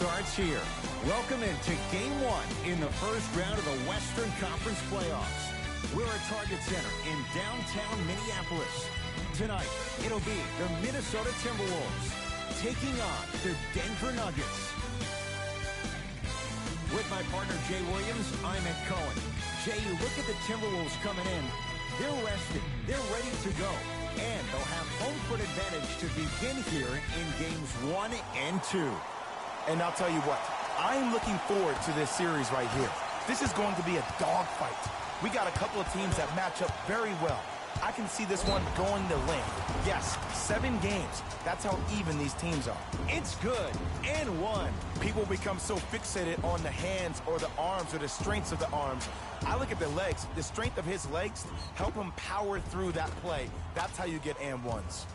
starts here. Welcome into Game 1 in the first round of the Western Conference Playoffs. We're at Target Center in downtown Minneapolis. Tonight, it'll be the Minnesota Timberwolves taking on the Denver Nuggets. With my partner, Jay Williams, I'm Ed Cohen. Jay, you look at the Timberwolves coming in. They're rested. They're ready to go. And they'll have home court advantage to begin here in Games 1 and 2. And I'll tell you what, I'm looking forward to this series right here. This is going to be a dogfight. We got a couple of teams that match up very well. I can see this one going to land. Yes, 7 games. That's how even these teams are. It's good. And 1. People become so fixated on the hands or the arms or the strengths of the arms. I look at the legs. The strength of his legs help him power through that play. That's how you get and ones.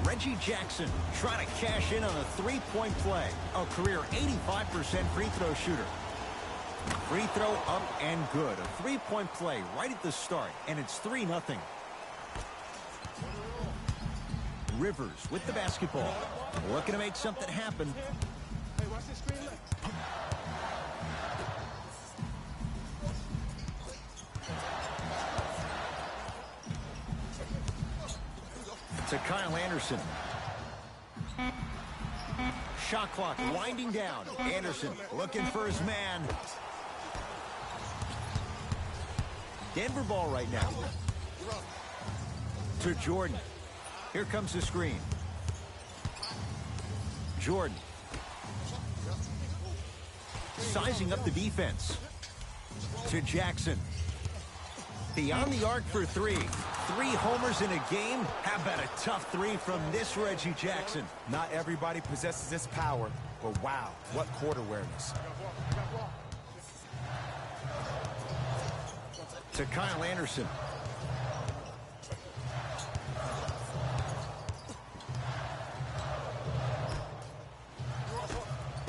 Reggie Jackson trying to cash in on a three-point play. A career 85% free throw shooter. Free throw up and good. A three-point play right at the start, and it's 3-0. Rivers with the basketball. Looking to make something happen. Hey, watch this screen. To Kyle Anderson. Shot clock winding down. Anderson looking for his man. Denver ball right now. To Jordan. Here comes the screen. Jordan. Sizing up the defense. To Jackson. Beyond the arc for 3. 3 homers in a game. How about a tough 3 from this Reggie Jackson? Not everybody possesses this power, but wow, what court awareness. To Kyle Anderson.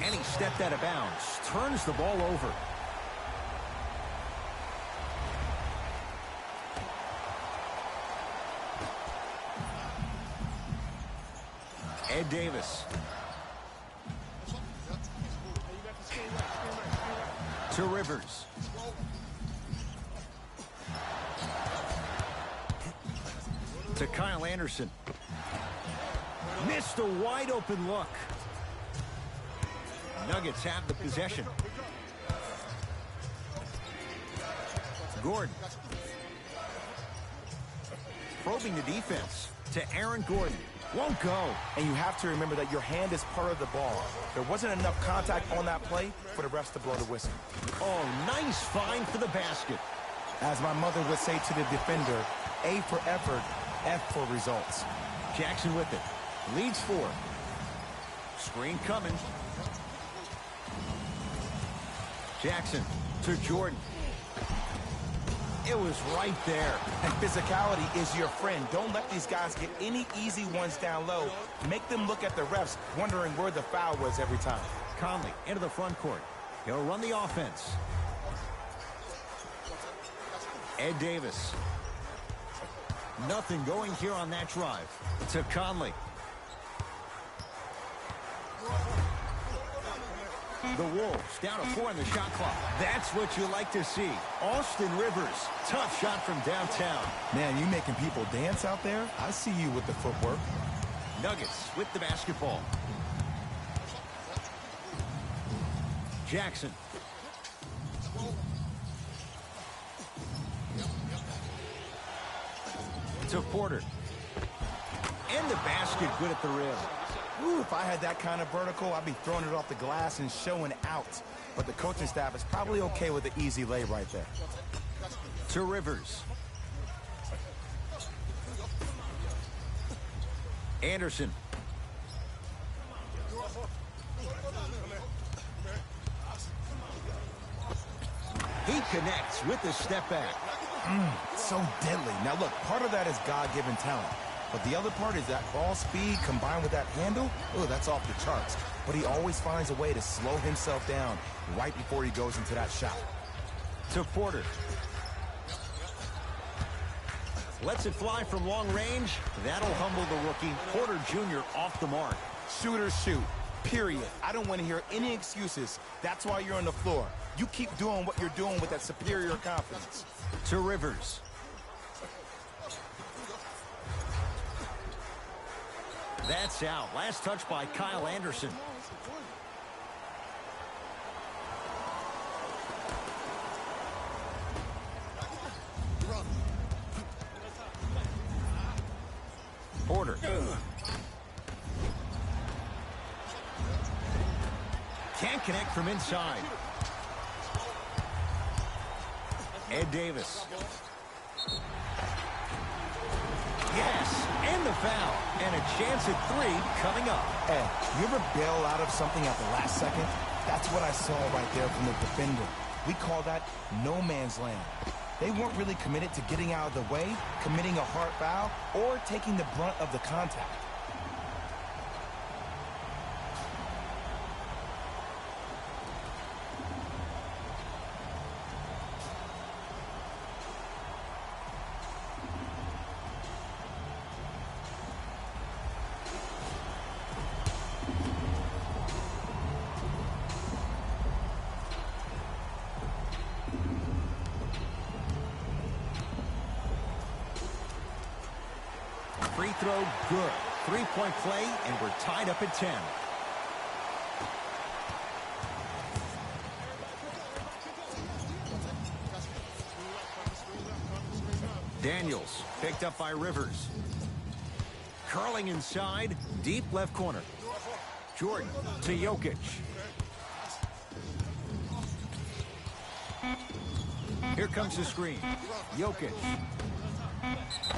And he stepped out of bounds. Turns the ball over. Ed Davis. To Rivers. To Kyle Anderson. Missed a wide open look. Nuggets have the possession. Gordon. Probing the defense. To Aaron Gordon. Won't go. And you have to remember that your hand is part of the ball. There wasn't enough contact on that play for the refs to blow the whistle. Oh, nice find for the basket. As my mother would say to the defender, A for effort, F for results. Jackson with it. Leads 4. Screen coming. Jackson to Jordan. It was right there. And physicality is your friend. Don't let these guys get any easy ones down low. Make them look at the refs, wondering where the foul was every time. Conley into the front court. He'll run the offense. Ed Davis. Nothing going here on that drive. To Conley. The Wolves down to 4 in the shot clock. That's what you like to see. Austin Rivers, tough shot from downtown. Man, you making people dance out there? I see you with the footwork. Nuggets with the basketball. Jackson. To Porter. And the basket good at the rim. Ooh, if I had that kind of vertical, I'd be throwing it off the glass and showing out. But the coaching staff is probably okay with the easy lay right there. To Rivers. Anderson. He connects with the step back. So deadly. Now look, part of that is God-given talent. But the other part is that ball speed combined with that handle. Oh, that's off the charts. But he always finds a way to slow himself down right before he goes into that shot. To Porter. Lets it fly from long range. That'll humble the rookie. Porter Jr. off the mark. Shooters shoot, period. I don't want to hear any excuses. That's why you're on the floor. You keep doing what you're doing with that superior confidence. To Rivers. That's out. Last touch by Kyle Anderson. Porter. Can't connect from inside. Ed Davis. Yes, and the foul. And a chance at 3 coming up. Ed, you ever bail out of something at the last second? That's what I saw right there from the defender. We call that no man's land. They weren't really committed to getting out of the way, committing a hard foul, or taking the brunt of the contact. Free throw, good. 3-point play, and we're tied up at 10. Daniels, picked up by Rivers. Curling inside, deep left corner. Jordan to Jokic. Here comes the screen. Jokic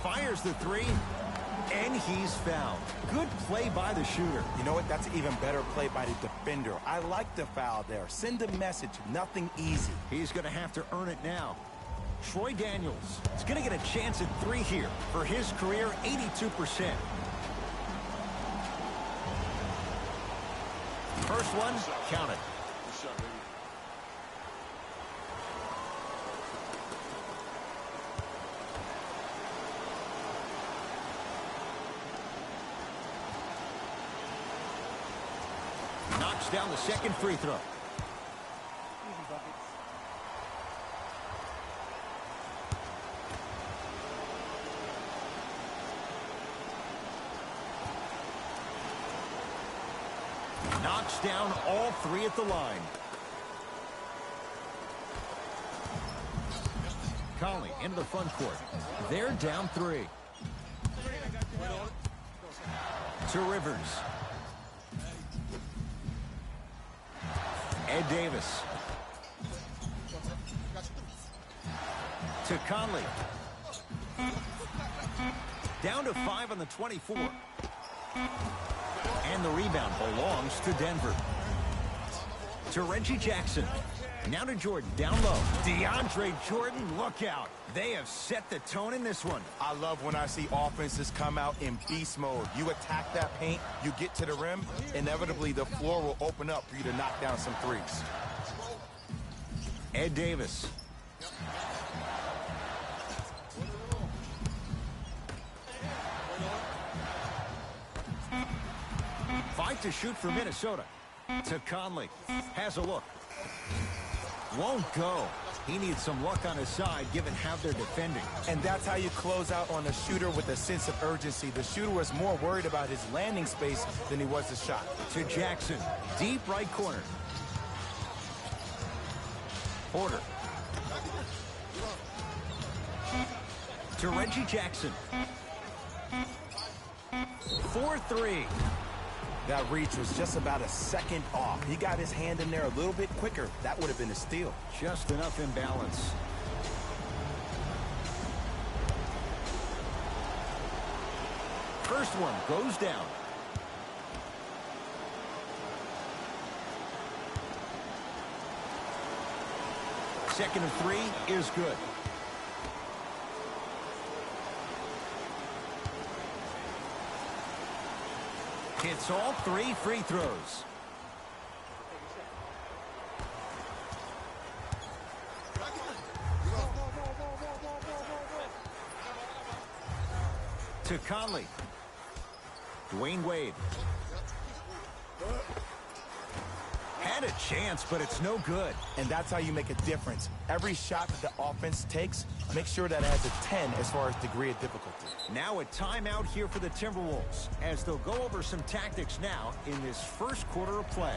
fires the 3. And he's fouled. Good play by the shooter. You know what? That's an even better play by the defender. I like the foul there. Send a message. Nothing easy. He's going to have to earn it now. Troy Daniels is going to get a chance at 3 here. For his career, 82%. First one, count it. Knocks down the second free throw. Knocks down all 3 at the line. Conley into the front court. They're down 3. To Rivers. Ed Davis. To Conley. Down to 5 on the 24. And the rebound belongs to Denver. To Reggie Jackson. Now to Jordan, down low. DeAndre Jordan, look out. They have set the tone in this one. I love when I see offenses come out in beast mode. You attack that paint, you get to the rim, inevitably the floor will open up for you to knock down some threes. Ed Davis. Fight to shoot for Minnesota. To Conley. Has a look. Won't go. He needs some luck on his side given how they're defending. And that's how you close out on a shooter with a sense of urgency. The shooter was more worried about his landing space than he was the shot. To Jackson. Deep right corner. Porter. To Reggie Jackson. 4-3. That reach was just about a second off. He got his hand in there a little bit quicker. That would have been a steal. Just enough imbalance. First one goes down. Second of 3 is good. Hits all 3 free throws. To Conley. Dwayne Wade. Had a chance, but it's no good. And that's how you make a difference. Every shot that the offense takes, make sure that it has a 10 as far as degree of difficulty. Now a timeout here for the Timberwolves, as they'll go over some tactics now in this first quarter of play.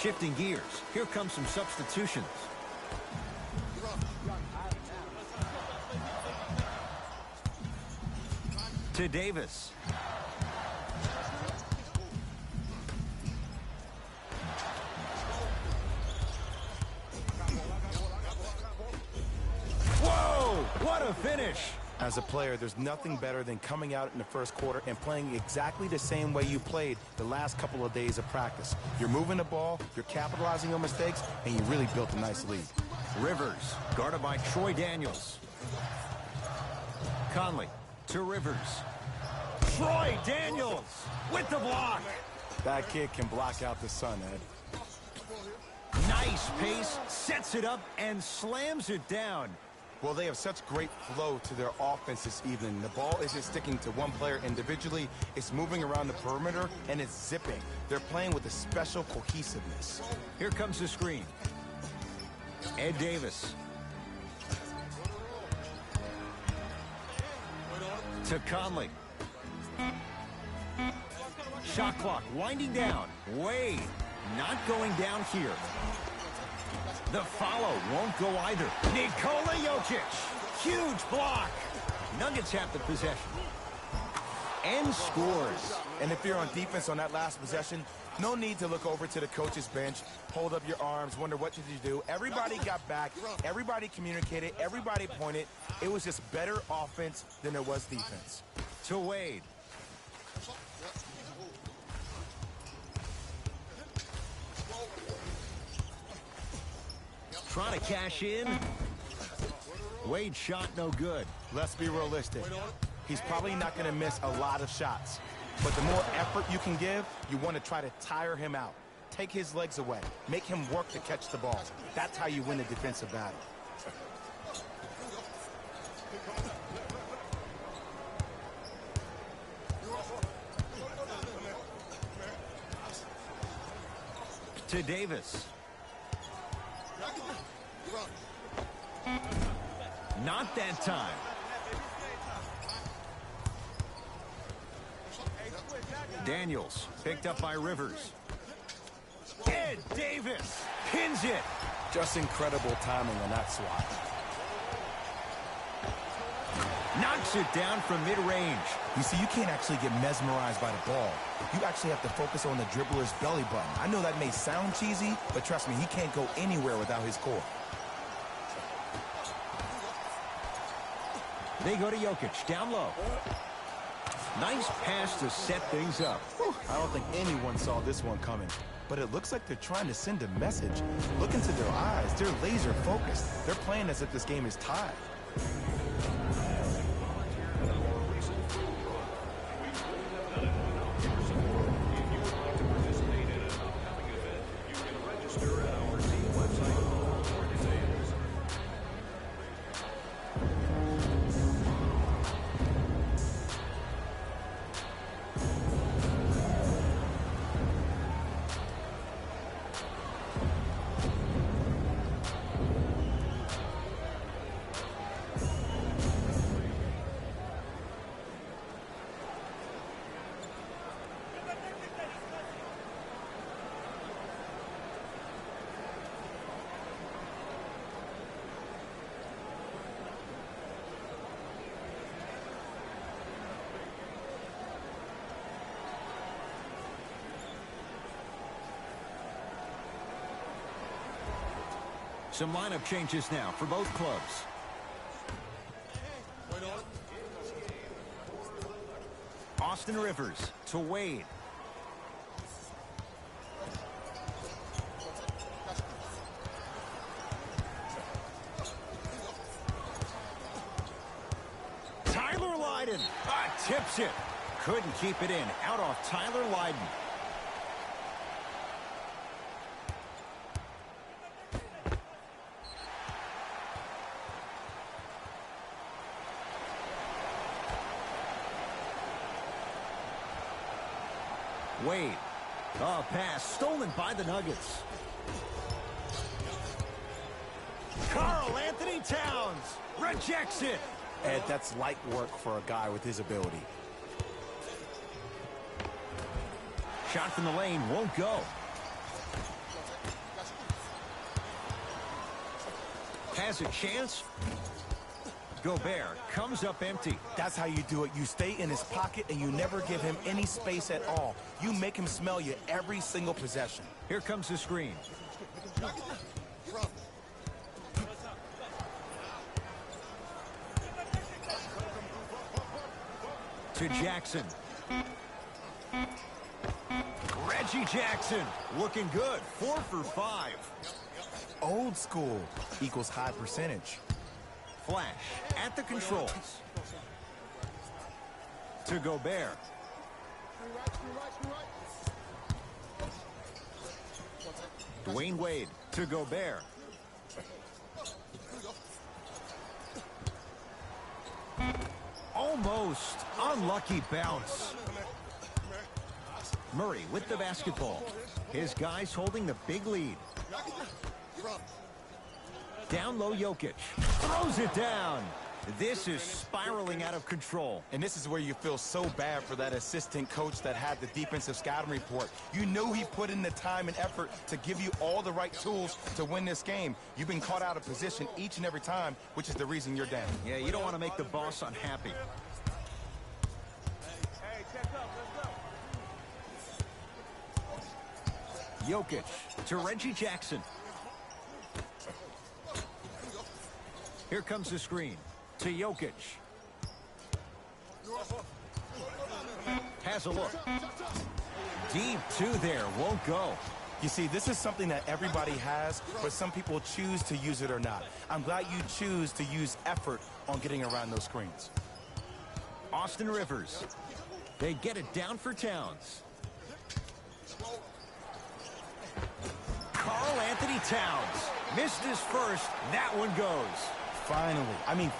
Shifting gears, here come some substitutions. To Davis. Whoa, what a finish. As a player, there's nothing better than coming out in the first quarter and playing exactly the same way you played the last couple of days of practice. You're moving the ball, you're capitalizing on mistakes, and you really built a nice lead. Rivers, guarded by Troy Daniels. Conley to Rivers. Troy Daniels with the block. That kid can block out the sun, Ed. Nice pace, sets it up, and slams it down. Well, they have such great flow to their offense this evening. The ball isn't sticking to one player individually. It's moving around the perimeter, and it's zipping. They're playing with a special cohesiveness. Here comes the screen. Ed Davis. To Conley. Shot clock winding down. Wade not going down here. The follow won't go either. Nikola Jokic. Huge block. Nuggets have the possession. And scores. And if you're on defense on that last possession, no need to look over to the coach's bench, hold up your arms, wonder what did you do. Everybody got back. Everybody communicated. Everybody pointed. It was just better offense than it was defense. To Wade. Trying to cash in. Wade shot no good. Let's be realistic. He's probably not going to miss a lot of shots. But the more effort you can give, you want to try to tire him out. Take his legs away. Make him work to catch the ball. That's how you win a defensive battle. To Davis. Not that time. Daniels picked up by Rivers. Ed Davis pins it. Just incredible timing on that swat. Knocks it down from mid-range. You see, you can't actually get mesmerized by the ball. You actually have to focus on the dribbler's belly button. I know that may sound cheesy, but trust me, he can't go anywhere without his core. They go to Jokic, down low. Nice pass to set things up. Whew, I don't think anyone saw this one coming. But it looks like they're trying to send a message. Look into their eyes. They're laser focused. They're playing as if this game is tied. Some lineup changes now for both clubs. Austin Rivers to Wade. Tyler Lydon tips it. Couldn't keep it in. Out off Tyler Lydon. Wade. A pass stolen by the Nuggets. Karl Anthony Towns rejects it. Ed, that's light work for a guy with his ability. Shot from the lane won't go. Has a chance. Gobert comes up empty. That's how you do it. You stay in his pocket and you never give him any space at all. You make him smell you every single possession. Here comes the screen. To Jackson. Reggie Jackson looking good. 4 for 5. Old school equals high percentage. Flash at the controls. To Gobert. Dwayne Wade to Gobert. Almost unlucky bounce. Murray with the basketball. His guys holding the big lead. Down low, Jokic throws it down. This is spiraling out of control. And this is where you feel so bad for that assistant coach that had the defensive scouting report. You know he put in the time and effort to give you all the right tools to win this game. You've been caught out of position each and every time, which is the reason you're down. Yeah, you don't want to make the boss unhappy. Hey, check up. Let's go. Jokic to Reggie Jackson. Here comes the screen to Jokic. Has a look. Deep 2 there, won't go. You see, this is something that everybody has, but some people choose to use it or not. I'm glad you choose to use effort on getting around those screens. Austin Rivers. They get it down for Towns. Karl Anthony Towns missed his first. That one goes.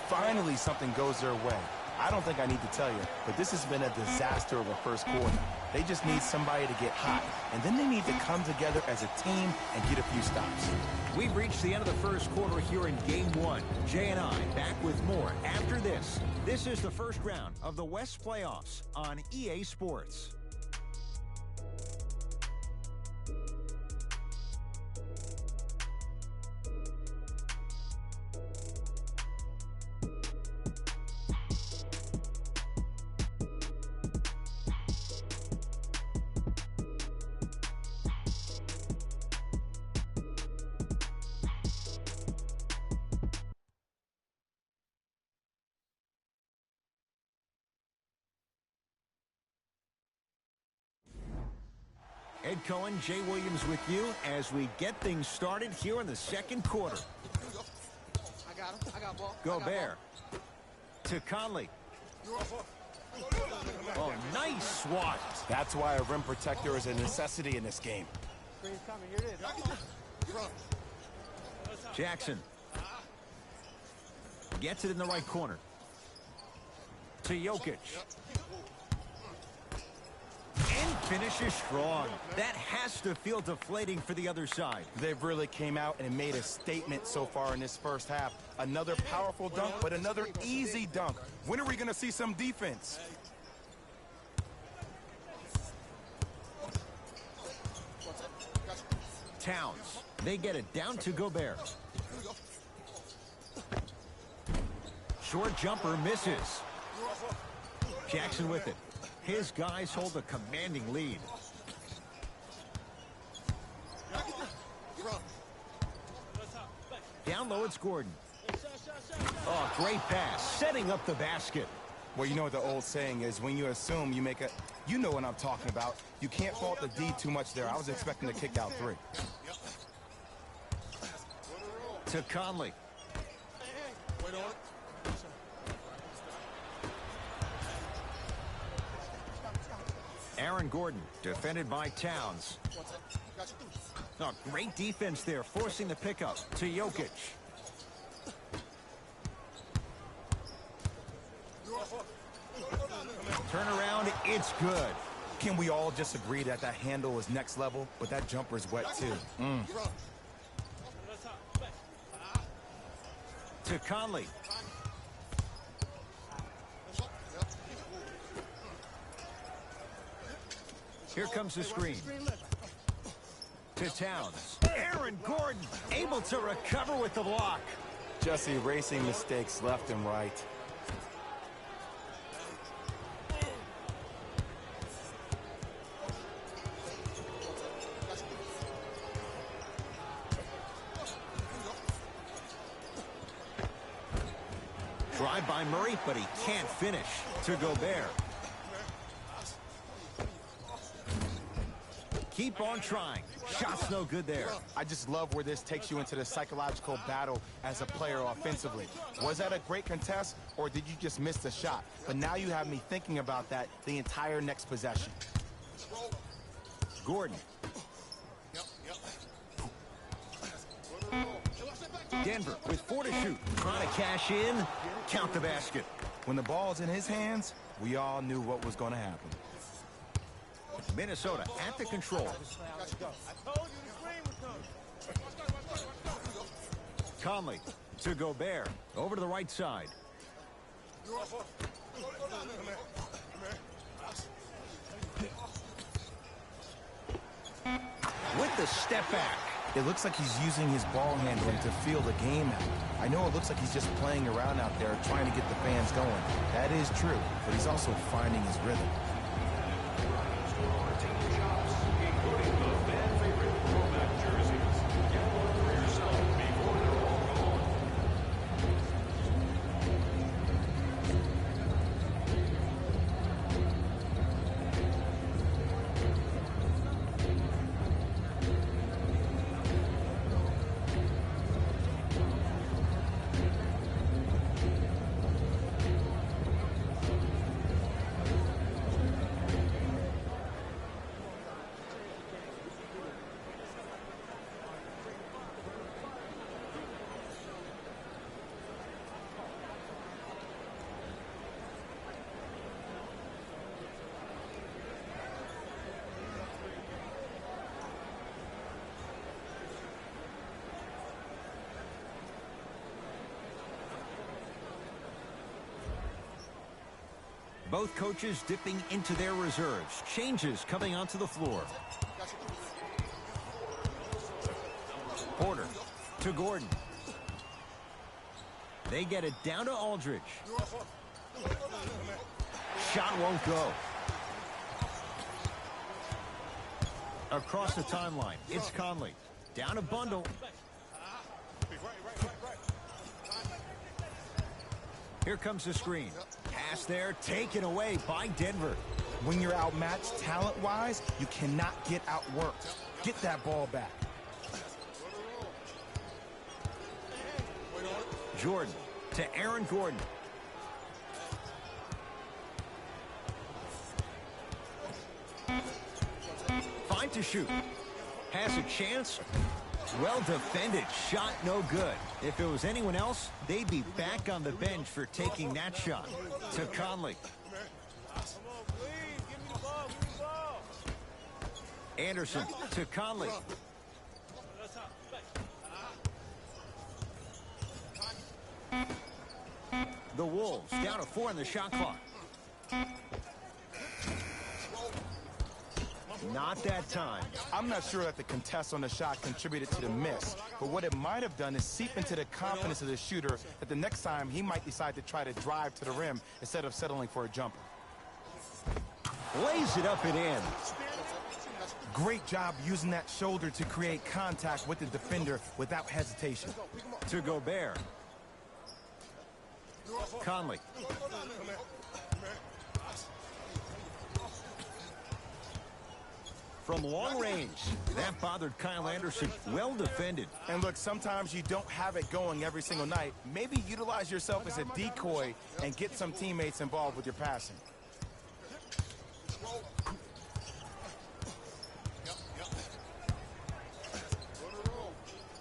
Finally something goes their way. I don't think I need to tell you, but this has been a disaster of a first quarter. They just need somebody to get hot, and then they need to come together as a team and get a few stops. We've reached the end of the first quarter here in Game 1. Jay and I back with more after this. This is the first round of the West Playoffs on EA Sports. Ed Cohen, Jay Williams with you as we get things started here in the second quarter. I got him. I got ball. Gobert to Conley. Oh, nice swat. That's why a rim protector is a necessity in this game. Screen's coming. Here it is. Jackson gets it in the right corner. To Jokic. And finishes strong. That has to feel deflating for the other side. They've really came out and made a statement so far in this first half. Another powerful dunk, but another easy dunk. When are we going to see some defense? Towns. They get it down to Gobert. Short jumper misses. Jackson with it. His guys hold a commanding lead. it's Gordon. Oh, great pass, setting up the basket. Well, you know what the old saying is, when you assume you make a... You know what I'm talking about. You can't fault the D too much there. I was expecting to kick out 3. To Conley. Aaron Gordon, defended by Towns. Oh, great defense there, forcing the pickup to Jokic. Turnaround, it's good. Can we all just agree that that handle is next level, but that jumper is wet too? To Conley. Here comes the screen. To Towns. Aaron Gordon able to recover with the block. Just erasing mistakes left and right. Drive by Murray, but he can't finish. To Gobert. Keep on trying. Shot's no good there. I just love where this takes you into the psychological battle as a player offensively. Was that a great contest, or did you just miss the shot? But now you have me thinking about that the entire next possession. Gordon. Denver with 4 to shoot. Trying to cash in. Count the basket. When the ball's in his hands, we all knew what was going to happen. Minnesota at the control. Conley to Gobert. Over to the right side. With the step back. It looks like he's using his ball handling to feel the game out. I know it looks like he's just playing around out there trying to get the fans going. That is true, but he's also finding his rhythm. Both coaches dipping into their reserves. Changes coming onto the floor. Porter to Gordon. They get it down to Aldridge. Shot won't go. Across the timeline, it's Conley. Down a bundle. Here comes the screen. Pass there, taken away by Denver. When you're outmatched talent-wise, you cannot get outworked. Get that ball back. Jordan to Aaron Gordon. Fine to shoot. Has a chance. Well defended. Shot no good. If it was anyone else, they'd be back on the bench for taking that shot. To Conley. Anderson to Conley. The Wolves down to 4 in the shot clock. Not that time. I'm not sure that the contest on the shot contributed to the miss, but what it might have done is seep into the confidence of the shooter that the next time he might decide to try to drive to the rim instead of settling for a jumper. Lays it up and in. Great job using that shoulder to create contact with the defender without hesitation. To Gobert. Conley. From long range, that bothered Kyle Anderson. Well defended. And look, sometimes you don't have it going every single night. Maybe utilize yourself as a decoy and get some teammates involved with your passing.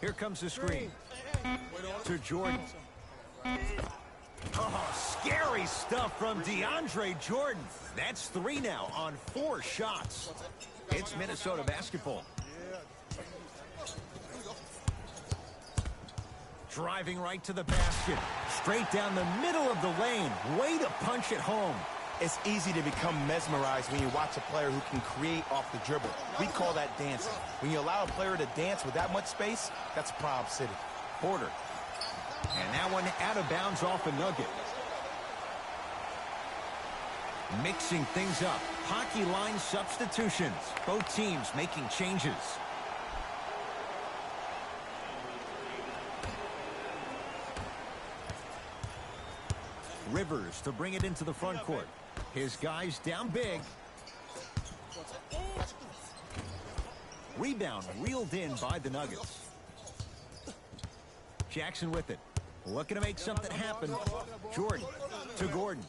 Here comes the screen. To Jordan. Oh, scary stuff from DeAndre Jordan. That's 3 now on 4 shots. It's Minnesota basketball. Driving right to the basket. Straight down the middle of the lane. Way to punch it home. It's easy to become mesmerized when you watch a player who can create off the dribble. We call that dancing. When you allow a player to dance with that much space, that's Prob City. Porter. And that one out of bounds off a nugget. Mixing things up. Hockey line substitutions. Both teams making changes. Rivers to bring it into the front court. His guys down big. Rebound reeled in by the Nuggets. Jackson with it. Looking to make something happen. Jordan to Gordon.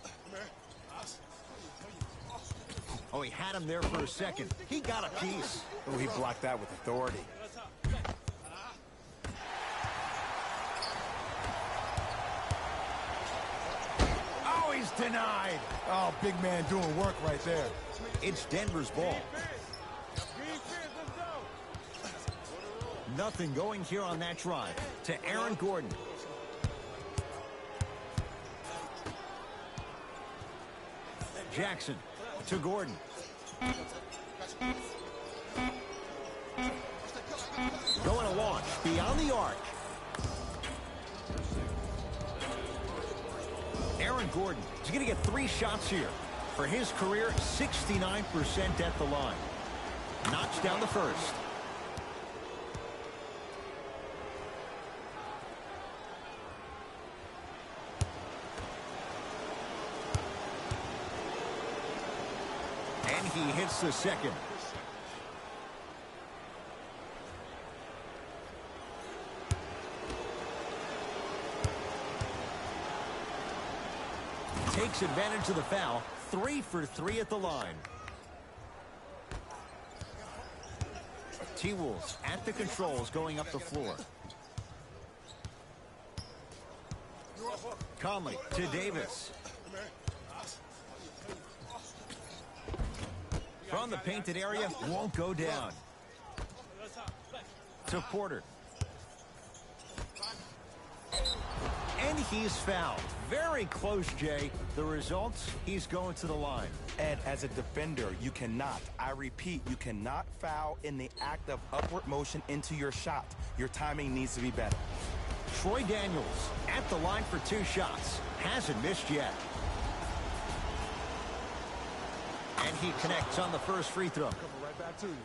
Oh, he had him there for a second. He got a piece. Oh, he blocked that with authority. Oh, he's denied. Oh, big man doing work right there. It's Denver's ball. Nothing going here on that drive. To Aaron Gordon. Jackson to Gordon. Going to launch beyond the arc. Aaron Gordon is going to get 3 shots here. For his career, 69% at the line. Knocks down the first. And he hits the second. Takes advantage of the foul. 3 for 3 at the line. T-Wolves at the controls going up the floor. Conley to Davis. From the painted area, won't go down. To Porter. And he's fouled. Very close, Jay. The results, he's going to the line. Ed, as a defender, you cannot, I repeat, you cannot foul in the act of upward motion into your shot. Your timing needs to be better. Troy Daniels at the line for 2 shots. Hasn't missed yet. And he connects on the first free throw. Coming right back to you.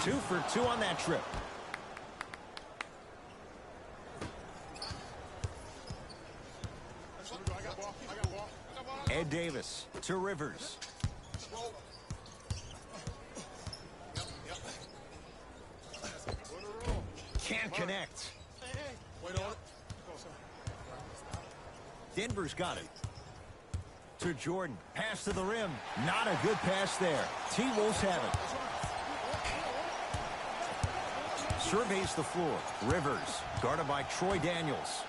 Two for 2 on that trip. Ed Davis to Rivers. Can't connect. Denver's got it. To Jordan. Pass to the rim. Not a good pass there. T-Wolves have it. Surveys the floor. Rivers, guarded by Troy Daniels.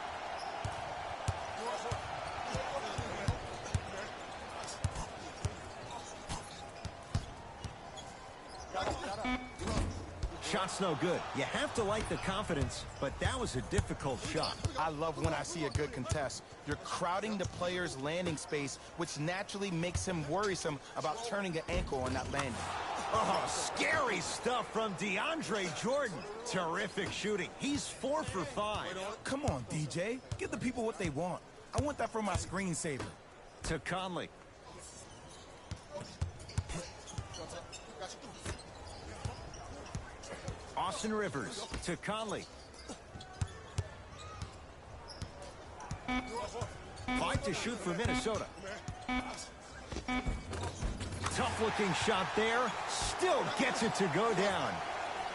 Shot's no good. You have to like the confidence, but that was a difficult shot. I love when I see a good contest. You're crowding the player's landing space, which naturally makes him worrisome about turning an ankle on that landing. Oh, scary stuff from DeAndre Jordan. Terrific shooting. He's 4 for 5. Come on, DJ. Give the people what they want. I want that for my screensaver. To Conley. Austin Rivers to Conley. 5 to shoot for Minnesota. Tough-looking shot there. Still gets it to go down.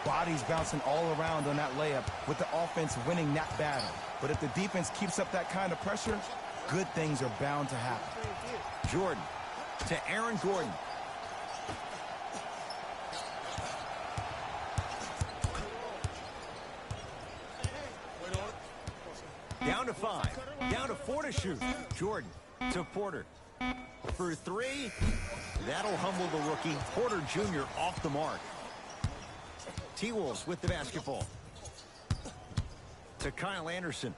Bodies bouncing all around on that layup with the offense winning that battle. But if the defense keeps up that kind of pressure, good things are bound to happen. Jordan to Aaron Gordon. Down to 5. Down to 4 to shoot. Jordan to Porter. For 3. That'll humble the rookie. Porter Jr. off the mark. T-Wolves with the basketball. To Kyle Anderson.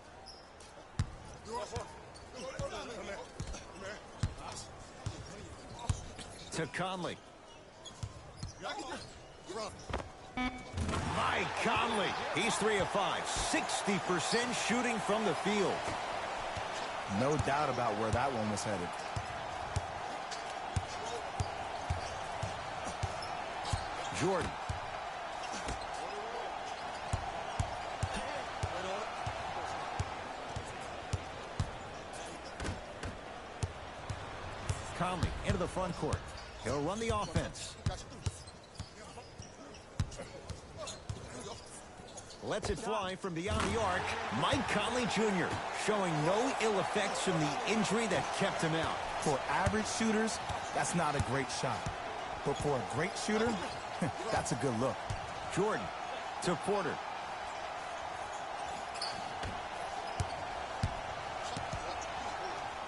To Conley. Mike Conley. He's 3 of 5. 60% shooting from the field. No doubt about where that one was headed. Jordan. Conley into the front court. He'll run the offense. Lets it fly from beyond the arc. Mike Conley Jr. showing no ill effects from the injury that kept him out. For average shooters, that's not a great shot. But for a great shooter, that's a good look. Jordan to Porter.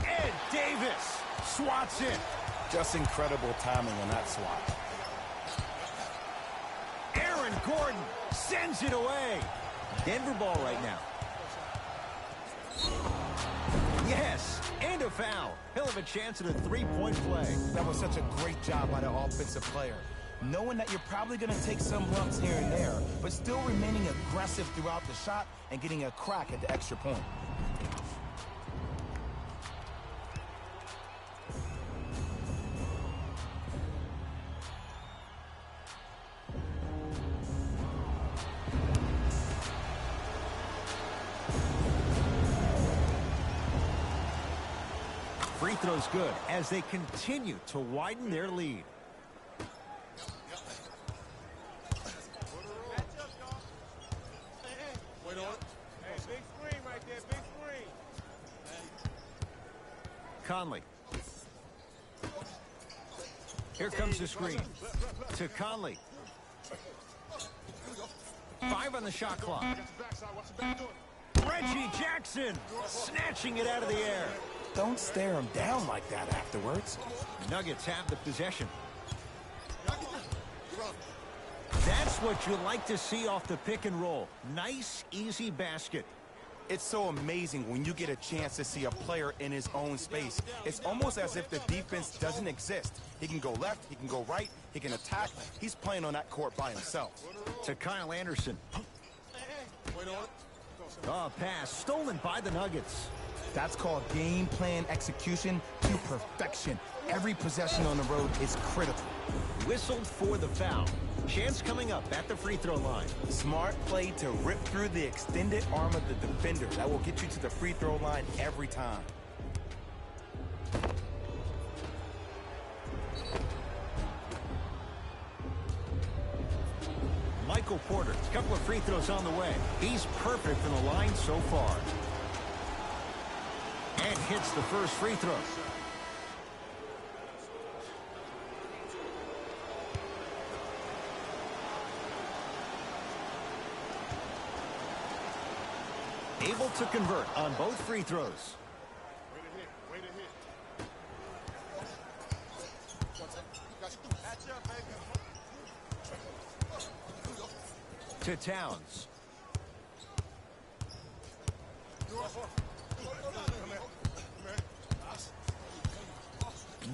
Ed Davis swats it. Just incredible timing on that swat. Aaron Gordon sends it away. Denver ball right now. Yes, and a foul. He'll have a chance at a three-point play. That was such a great job by the offensive player. Knowing that you're probably going to take some lumps here and there, but still remaining aggressive throughout the shot and getting a crack at the extra point. Free throw's good as they continue to widen their lead. Conley. Here comes the screen. To Conley. 5 on the shot clock. Reggie Jackson snatching it out of the air. Don't stare him down like that afterwards. Nuggets have the possession. That's what you like to see off the pick and roll. Nice, easy basket. It's so amazing when you get a chance to see a player in his own space. It's almost as if the defense doesn't exist. He can go left, he can go right, he can attack. He's playing on that court by himself. To Kyle Anderson. Oh, pass stolen by the Nuggets. That's called game plan execution to perfection. Every possession on the road is critical. Whistled for the foul. Chance coming up at the free throw line. Smart play to rip through the extended arm of the defender. That will get you to the free throw line every time. Michael Porter, a couple of free throws on the way. He's perfect from the line so far. And hits the first free throw. Able to convert on both free throws. To Towns.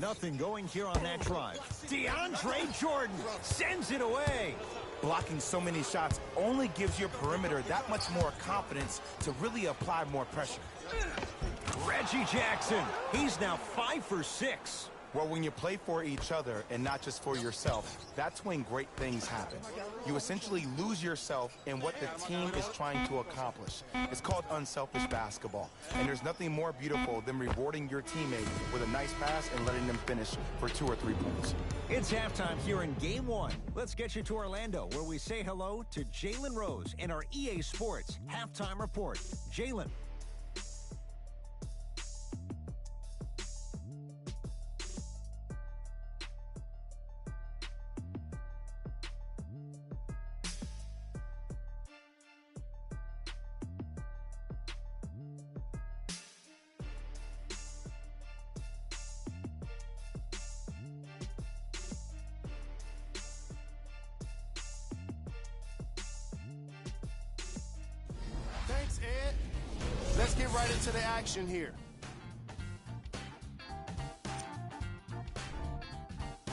Nothing going here on that drive. DeAndre Jordan sends it away. Blocking so many shots only gives your perimeter that much more confidence to really apply more pressure. Reggie Jackson, he's now 5 for 6. Well, when you play for each other and not just for yourself, that's when great things happen. You essentially lose yourself in what the team is trying to accomplish. It's called unselfish basketball. And there's nothing more beautiful than rewarding your teammate with a nice pass and letting them finish for 2 or 3 points. It's halftime here in Game 1. Let's get you to Orlando, where we say hello to Jalen Rose in our EA Sports Halftime Report. Jalen. Thanks, Ed. Let's get right into the action here.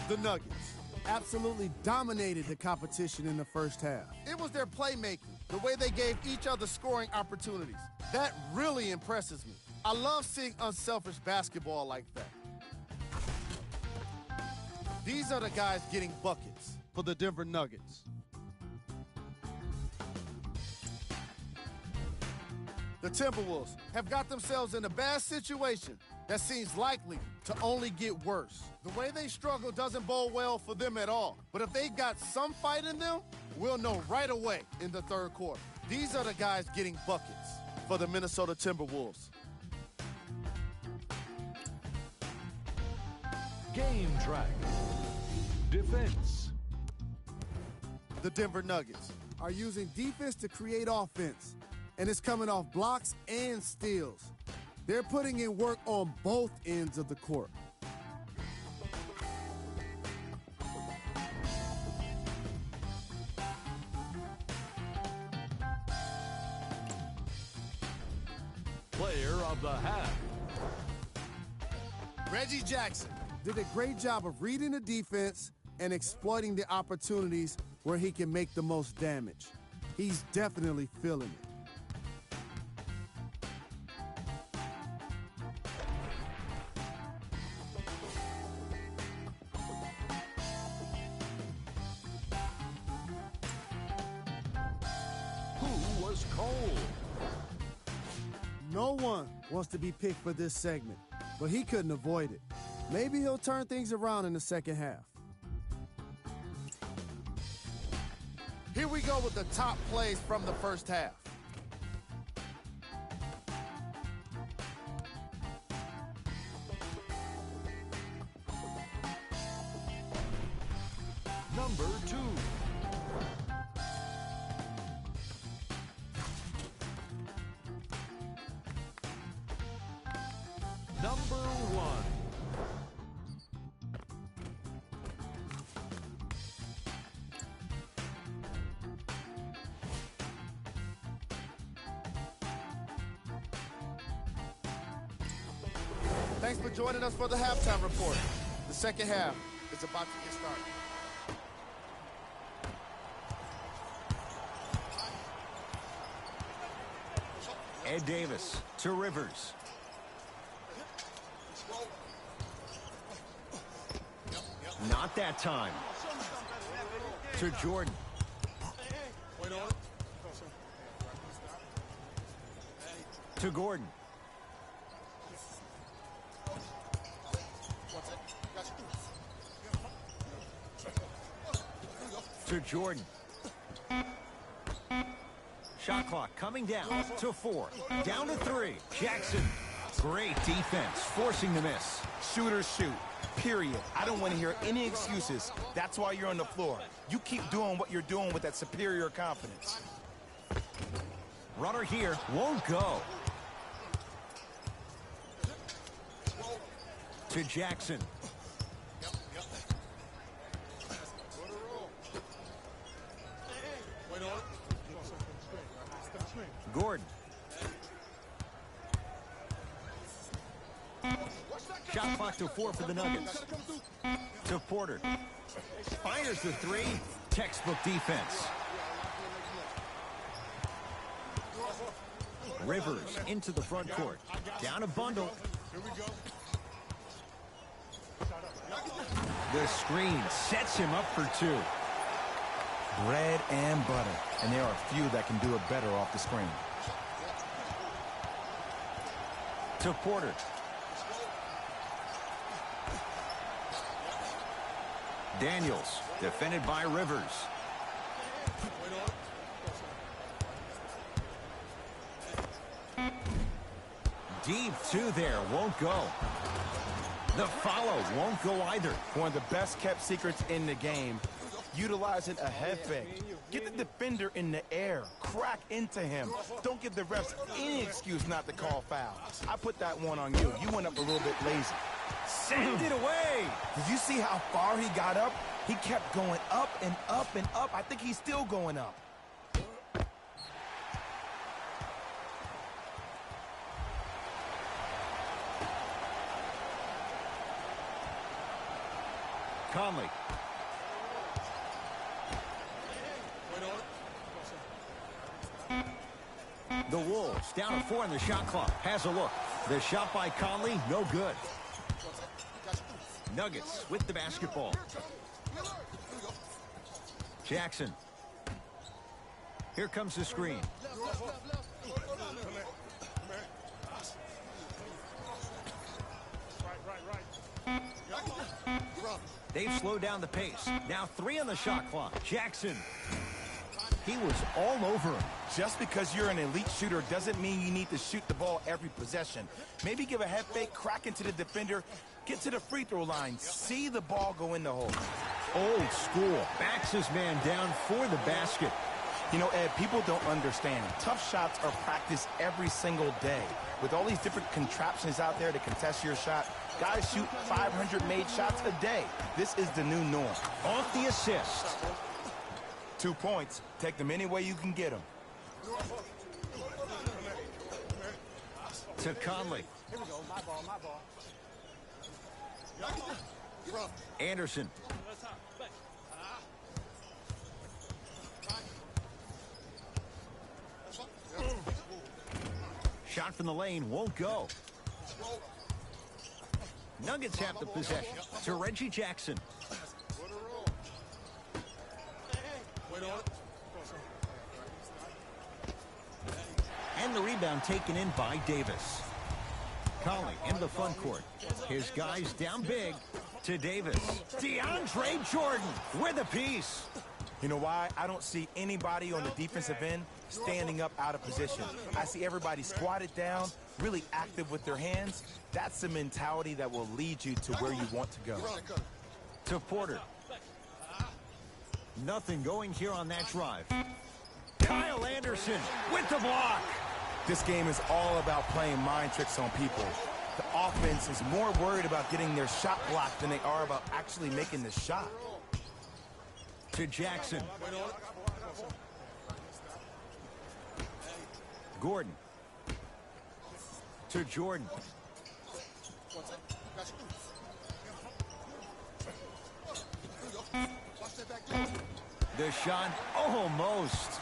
The Nuggets absolutely dominated the competition in the first half. It was their playmaking, the way they gave each other scoring opportunities. That really impresses me. I love seeing unselfish basketball like that. These are the guys getting buckets for the Denver Nuggets. The Timberwolves have got themselves in a bad situation that seems likely to only get worse. The way they struggle doesn't bode well for them at all. But if they've got some fight in them, we'll know right away in the third quarter. These are the guys getting buckets for the Minnesota Timberwolves. Game track. Defense. The Denver Nuggets are using defense to create offense, and it's coming off blocks and steals. They're putting in work on both ends of the court. Player of the half. Reggie Jackson did a great job of reading the defense and exploiting the opportunities where he can make the most damage. He's definitely feeling it. Who was cold? No one wants to be picked for this segment, but he couldn't avoid it. Maybe he'll turn things around in the second half. Here we go with the top plays from the first half. Number 2. Number 1. Thanks for joining us for the halftime report. The second half is about to get started. Ed Davis to Rivers. Not that time. To Jordan. To Gordon. To Jordan. Shot clock coming down to 4. Down to 3. Jackson. Great defense, forcing the miss. Shooters shoot, period. I don't want to hear any excuses. That's why you're on the floor. You keep doing what you're doing with that superior confidence. Runner here won't go. To Jackson. Gordon. Shot clock shot to 4 for the Nuggets. To Porter. Fires the 3. Textbook defense. Rivers into the front court. Down a bundle. The screen sets him up for 2. Bread and butter. And there are a few that can do it better off the screen. To Porter. Daniels, defended by Rivers. Deep 2 there, won't go. The follow won't go either. One of the best kept secrets in the game, utilizing a head fake. Get the defender in the air, crack into him. Don't give the refs any excuse not to call foul. I put that one on you. You went up a little bit lazy. Send it away. Did you see how far he got up? He kept going up and up and up. I think he's still going up. Conley. The Wolves down to 4 in the shot clock. Has a look. The shot by Conley, no good. Nuggets with the basketball. Jackson. Here comes the screen. They've slowed down the pace. Now 3 on the shot clock. Jackson. He was all over him. Just because you're an elite shooter doesn't mean you need to shoot the ball every possession. Maybe give a head fake, crack into the defender, get to the free throw line, see the ball go in the hole. Old school. Backs his man down for the basket. You know, Ed, people don't understand. Tough shots are practiced every single day. With all these different contraptions out there to contest your shot, guys shoot 500 made shots a day. This is the new norm. Off the assist. 2 points. Take them any way you can get them. To Conley. Here we go. My ball, my ball. Anderson. Shot from the lane won't go. Nuggets have the possession to Reggie Jackson. And the rebound taken in by Davis. Conley in the front court. His guys down big to Davis. DeAndre Jordan with a piece. You know why? I don't see anybody on the defensive end standing up out of position. I see everybody squatted down, really active with their hands. That's the mentality that will lead you to where you want to go. To Porter. Nothing going here on that drive. Kyle Anderson with the block. This game is all about playing mind tricks on people. The offense is more worried about getting their shot blocked than they are about actually making the shot. To Jackson. Gordon. To Jordan. The shot almost.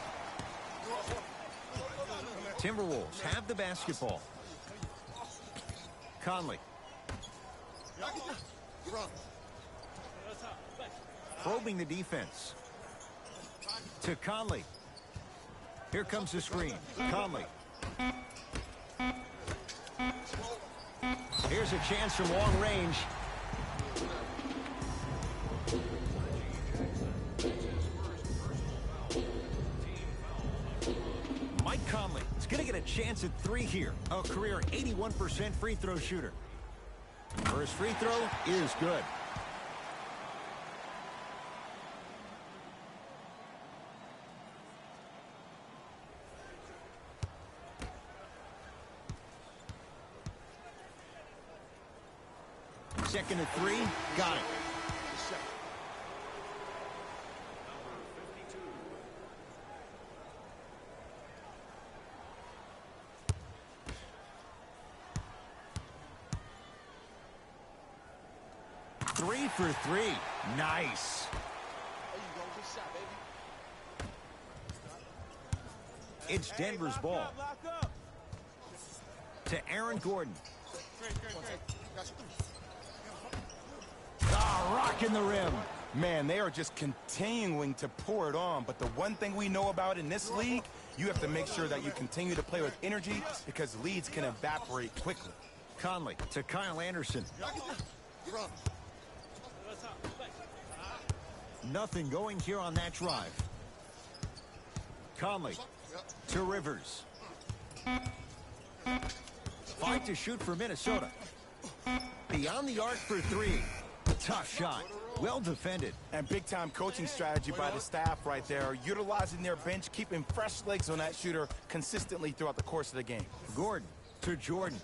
Timberwolves have the basketball. Conley. Probing the defense. To Conley. Here comes the screen. Conley. Here's a chance from long range. Mike Conley is going to get a chance at 3 here. A career 81% free throw shooter. First free throw is good. Second and 3, got it. for three. Nice. There you go. Good shot, baby. It's Denver's ball. Lock up. To Aaron Gordon. Got you. Ah, rocking the rim. Man, they are just continuing to pour it on. But the one thing we know about in this league, you have to make sure that you continue to play with energy because leads can evaporate quickly. Conley to Kyle Anderson. Nothing going here on that drive. Conley to Rivers. Fight to shoot for Minnesota. Beyond the arc for three. Tough shot. Well defended. And big-time coaching strategy by the staff right there, utilizing their bench, keeping fresh legs on that shooter consistently throughout the course of the game. Gordon to Jordan.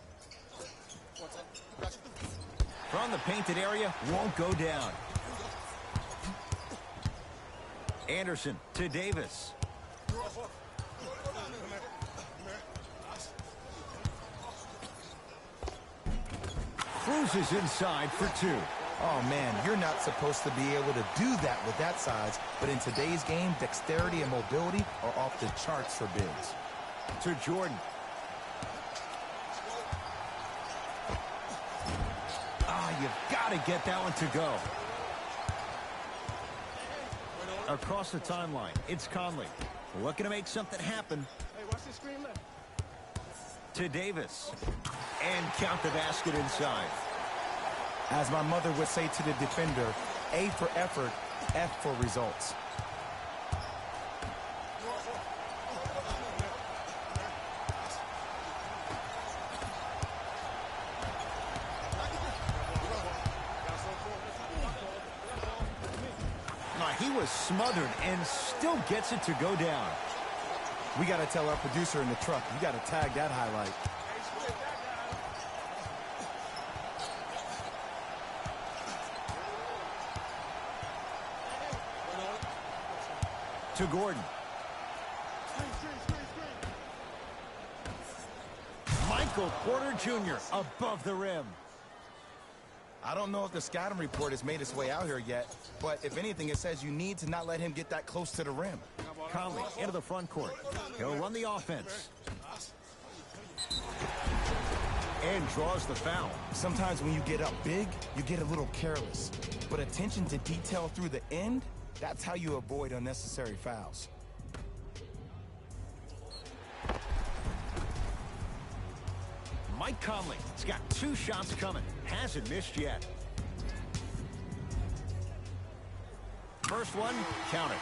From the painted area, won't go down. Anderson to Davis. Cruises inside for two. Oh, man, you're not supposed to be able to do that with that size, but in today's game, dexterity and mobility are off the charts for bigs. To Jordan. Ah, you've got to get that one to go. Across the timeline, it's Conley. Looking to make something happen. Hey, watch this screen left. To Davis. And count the basket inside. As my mother would say to the defender, A for effort, F for results. He was smothered and still gets it to go down. We got to tell our producer in the truck, you got to tag that highlight. To Gordon. Michael Porter Jr. above the rim. I don't know if the scouting report has made its way out here yet, but if anything, it says you need to not let him get that close to the rim. Conley into the front court. He'll run the offense. And draws the foul. Sometimes when you get up big, you get a little careless. But attention to detail through the end, that's how you avoid unnecessary fouls. Mike Conley has got 2 shots coming. Hasn't missed yet. First one, count it.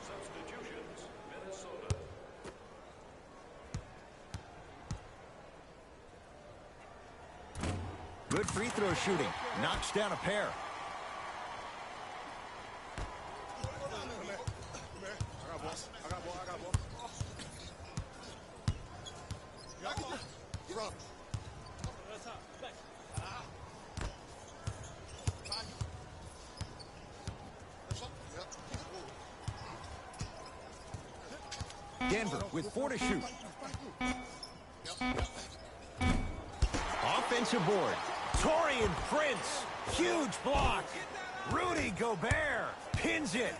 Substitutions, Minnesota. Good free throw shooting. Knocks down a pair. Denver with 4 to shoot. Offensive board. Torian Prince. Huge block. Rudy Gobert pins it.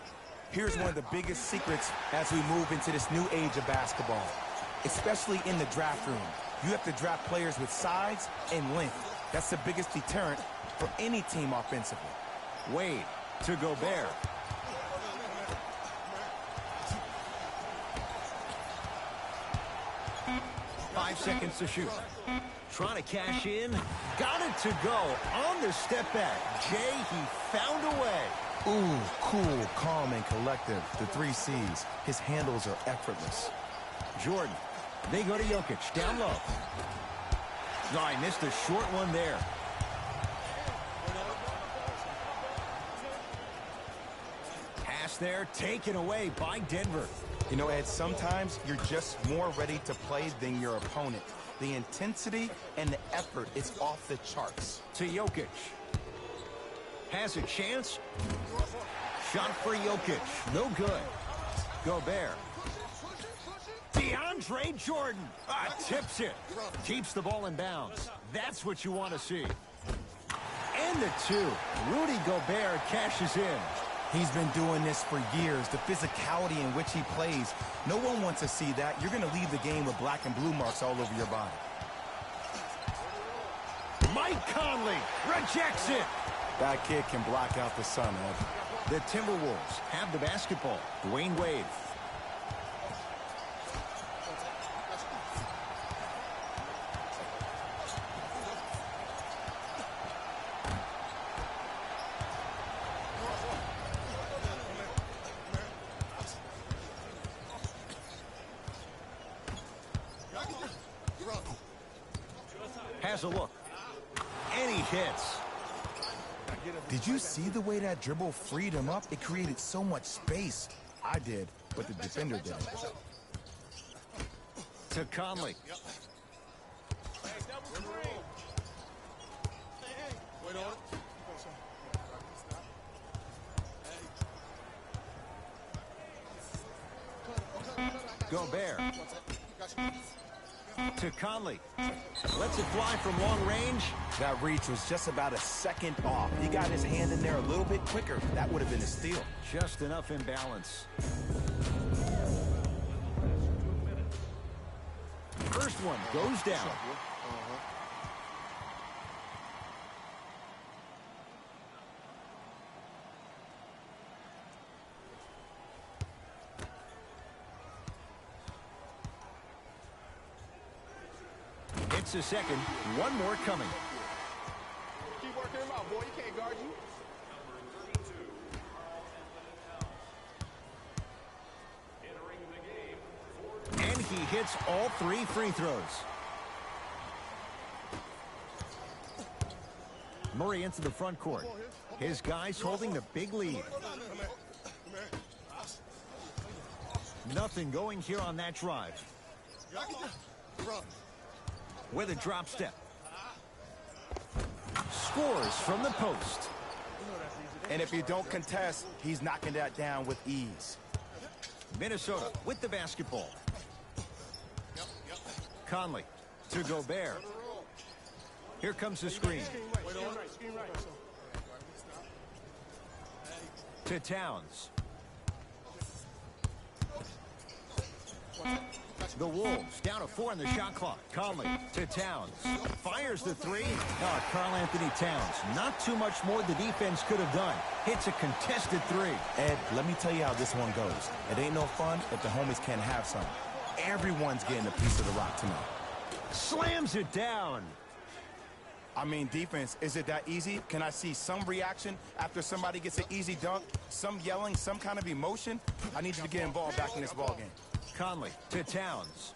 Here's one of the biggest secrets as we move into this new age of basketball, especially in the draft room. You have to draft players with size and length. That's the biggest deterrent for any team offensively. Wade to Gobert. Five seconds to shoot. Trying to cash in. Got it to go on the step back. Jay, he found a way. Ooh, cool, calm, and collective. The 3 C's. His handles are effortless. Jordan. They go to Jokic. Down low. Oh, I missed a short one there. Pass there, taken away by Denver. You know, Ed, sometimes you're just more ready to play than your opponent. The intensity and the effort is off the charts. To Jokic. Has a chance. Shot for Jokic. No good. Gobert. Deep DeAndre Jordan tips it. Keeps the ball in bounds. That's what you want to see. And the two. Rudy Gobert cashes in. He's been doing this for years. The physicality in which he plays. No one wants to see that. You're going to leave the game with black and blue marks all over your body. Mike Conley rejects it. That kid can block out the sun, Ed. The Timberwolves have the basketball. Dwayne Wade. Has a look. And he hits. Did you see the way that dribble freed him up? It created so much space. I did, but the defender didn't. To Conley. Gobert. To Conley. Lets it fly from long range. That reach was just about a second off. He got his hand in there a little bit quicker. That would have been a steal. Just enough imbalance. First one goes down. It's a second. One more coming. Keep working him out, boy. He can't guard you. And he hits all three free throws. Murray into the front court. His guys holding the big lead. Nothing going here on that drive. With a drop step. Scores from the post. And if you don't contest, he's knocking that down with ease. Minnesota with the basketball. Conley to Gobert. Here comes the screen. To Towns. The Wolves down to 4 in the shot clock. Conley to Towns. Fires the three. Karl Anthony Towns. Not too much more the defense could have done. Hits a contested three. Ed, let me tell you how this one goes. It ain't no fun if the homies can't have some. Everyone's getting a piece of the rock tonight. Slams it down. I mean, defense, is it that easy? Can I see some reaction after somebody gets an easy dunk? Some yelling, some kind of emotion? I need you to get involved back in this ballgame. Conley to Towns.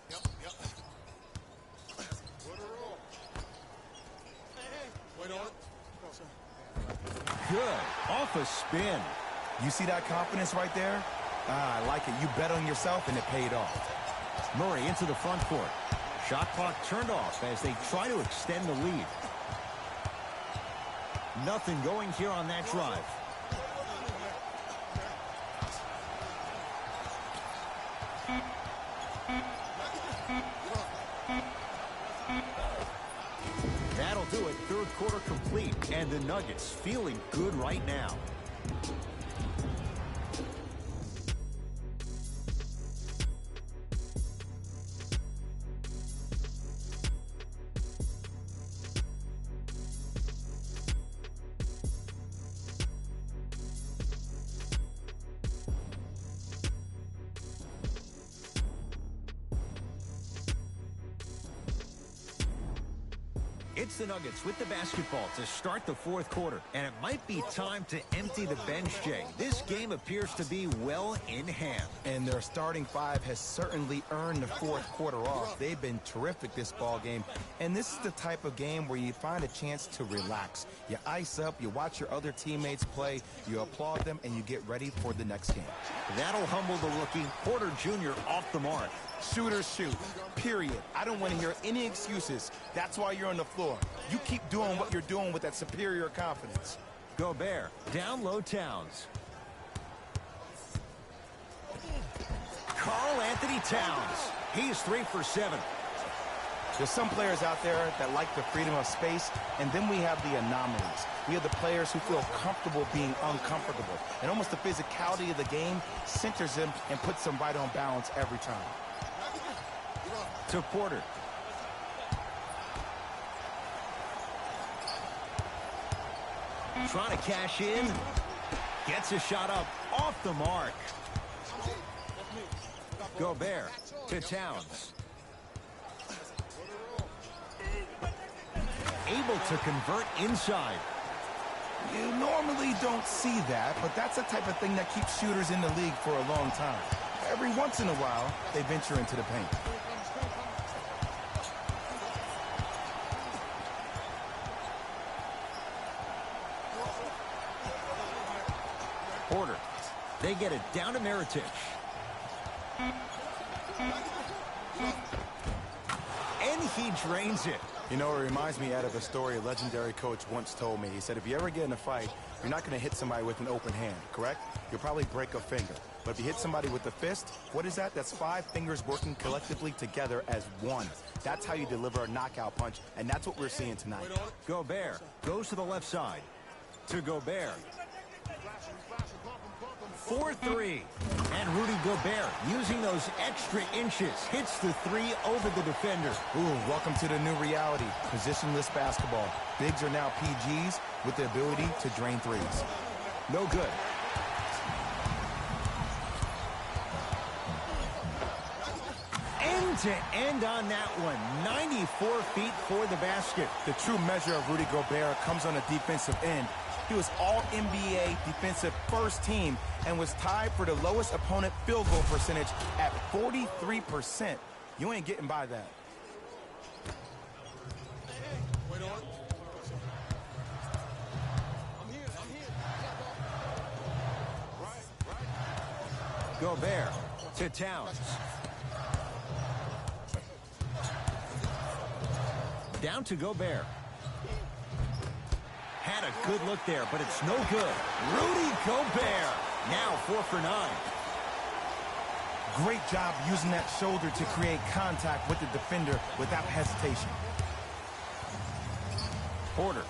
Good. Off a spin. You see that confidence right there? I like it. You bet on yourself, and it paid off. Murray into the front court. Shot clock turned off as they try to extend the lead. Nothing going here on that drive. That'll do it. Third quarter complete, and the Nuggets feeling good right now. It's the Nuggets with the basketball to start the fourth quarter. And it might be time to empty the bench, Jay. This game appears to be well in hand. And their starting five has certainly earned the fourth quarter off. They've been terrific this ball game. And this is the type of game where you find a chance to relax. You ice up, you watch your other teammates play, you applaud them, and you get ready for the next game. That'll humble the rookie. Porter Jr. off the mark. Shooters shoot, period. I don't want to hear any excuses. That's why you're on the floor. You keep doing what you're doing with that superior confidence. Gobert, down low Towns. Karl Anthony Towns He's 3 for 7. There's some players out there that like the freedom of space, and then we have the anomalies. We have the players who feel comfortable being uncomfortable. And almost the physicality of the game centers them and puts them right on balance every time. To Porter. Trying to cash in. Gets a shot up off the mark. Gobert to Towns. Able to convert inside. You normally don't see that, but that's the type of thing that keeps shooters in the league for a long time. Every once in a while, they venture into the paint. Porter. They get it down to Mirotic. And he drains it. You know, it reminds me, Ed, of a story a legendary coach once told me. He said, if you ever get in a fight, you're not going to hit somebody with an open hand, correct? You'll probably break a finger. But if you hit somebody with a fist, what is that? That's 5 fingers working collectively together as one. That's how you deliver a knockout punch, and that's what we're seeing tonight. Gobert goes to the left side. To Gobert. 4-3. And Rudy Gobert, using those extra inches, hits the 3 over the defender. Ooh, welcome to the new reality. Positionless basketball. Bigs are now PGs with the ability to drain threes. No good. End to end on that one. 94 feet for the basket. The true measure of Rudy Gobert comes on the defensive end. He was all-NBA defensive first team and was tied for the lowest opponent field goal percentage at 43%. You ain't getting by that. Gobert to Towns. Down to Gobert. Had a good look there, but it's no good. Rudy Gobert, now 4 for 9. Great job using that shoulder to create contact with the defender without hesitation. Porter.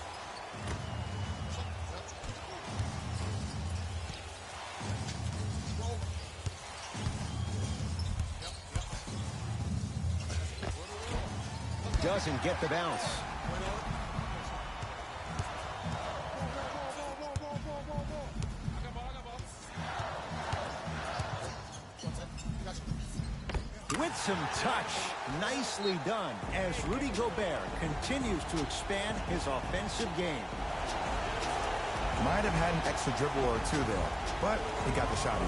Doesn't get the bounce. With some touch, nicely done as Rudy Gobert continues to expand his offensive game. Might have had an extra dribble or two there, but he got the shot in.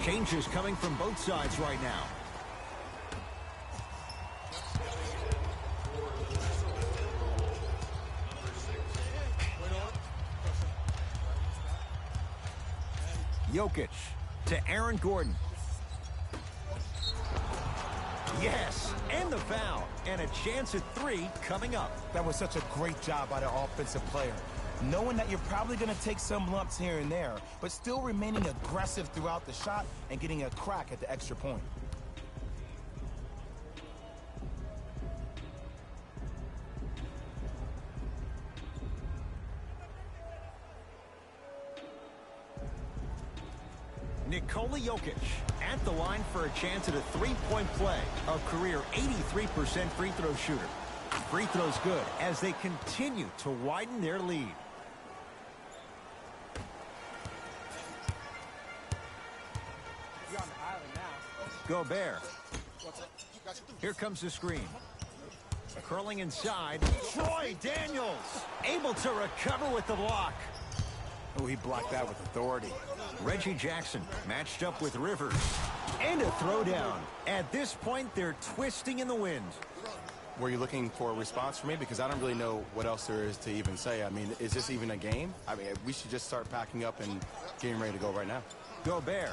Changes coming from both sides right now. Jokic to Aaron Gordon. Yes, and the foul. And a chance at 3 coming up. That was such a great job by the offensive player. Knowing that you're probably going to take some lumps here and there, but still remaining aggressive throughout the shot and getting a crack at the extra point. Nikola Jokic at the line for a chance at a 3-point play. A career 83% free throw shooter. Free throw's good as they continue to widen their lead. You're on the island now. Gobert. Here comes the screen. Curling inside. Troy Daniels able to recover with the block. Oh, he blocked that with authority. Reggie Jackson matched up with Rivers. And a throwdown. At this point, they're twisting in the wind. Were you looking for a response from me? Because I don't really know what else there is to even say. I mean, is this even a game? I mean, we should just start packing up and getting ready to go right now. Gobert.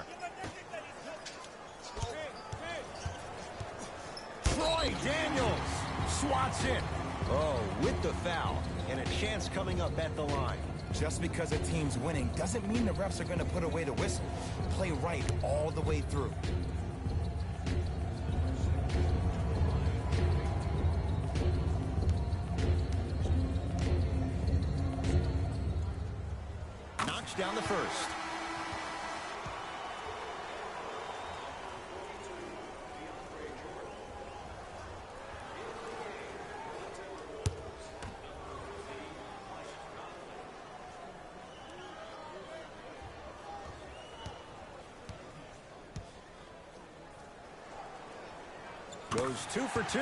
Troy Daniels swats it. Oh, with the foul. And a chance coming up at the line. Just because a team's winning doesn't mean the refs are going to put away the whistle. Play right all the way through. Knocks down the first. Goes 2 for 2.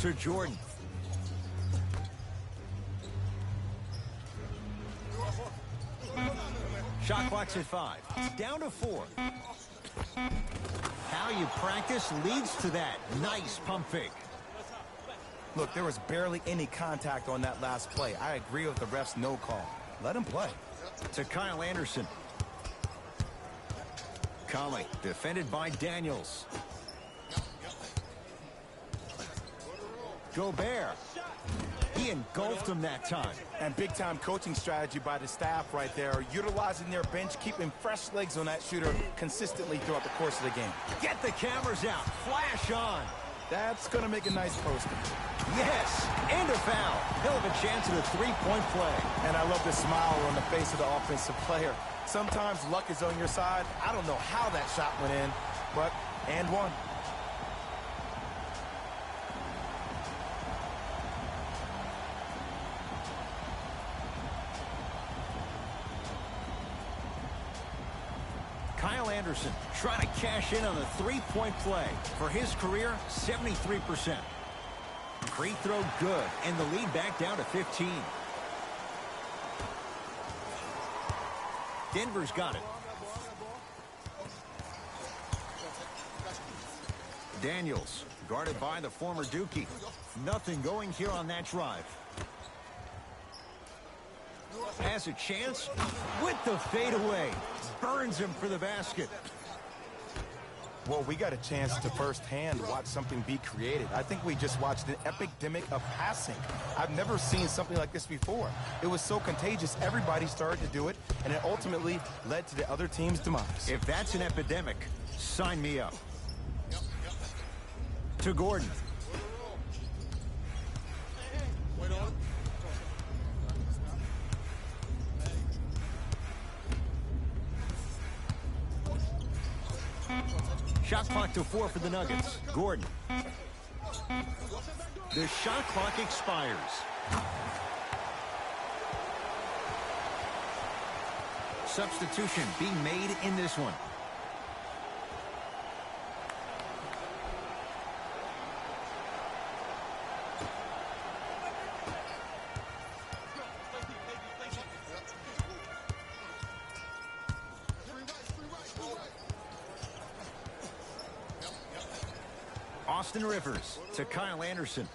To Jordan. Shot clock's at 5. Down to 4. How you practice leads to that. Nice pump fake. Look, there was barely any contact on that last play. I agree with the ref's no call. Let him play. To Kyle Anderson. Conley defended by Daniels. Gobert. He engulfed him that time. And big-time coaching strategy by the staff right there, utilizing their bench, keeping fresh legs on that shooter consistently throughout the course of the game. Get the cameras out. Flash on. That's going to make a nice poster. Yes, and a foul. He'll have a chance at a three-point play. And I love the smile on the face of the offensive player. Sometimes luck is on your side. I don't know how that shot went in, but and one. Kyle Anderson trying to cash in on the three-point play. For his career, 73%. Free throw good, and the lead back down to 15. Denver's got it. Daniels, guarded by the former Dookie. Nothing going here on that drive. Has a chance with the fadeaway. Burns him for the basket. Well, we got a chance to firsthand watch something be created. I think we just watched an epidemic of passing. I've never seen something like this before. It was so contagious, everybody started to do it, and it ultimately led to the other team's demise. If that's an epidemic, sign me up. To Gordon. Shot clock to 4 for the Nuggets. Gordon. The shot clock expires. Substitution being made in this one. Austin Rivers to Kyle Anderson.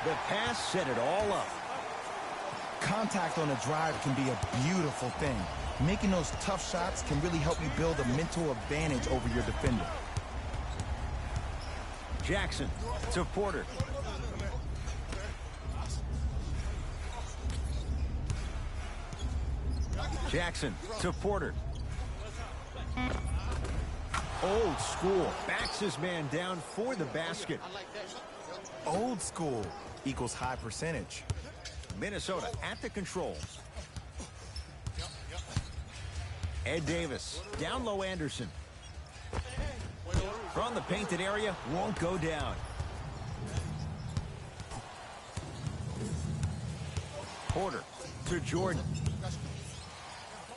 The pass set it all up. Contact on a drive can be a beautiful thing. Making those tough shots can really help you build a mental advantage over your defender. Jackson to Porter. Jackson to Porter. Old school. Backs his man down for the basket. Old school equals high percentage. Minnesota at the controls. Ed Davis. Down low Anderson. From the painted area. Won't go down. Porter to Jordan.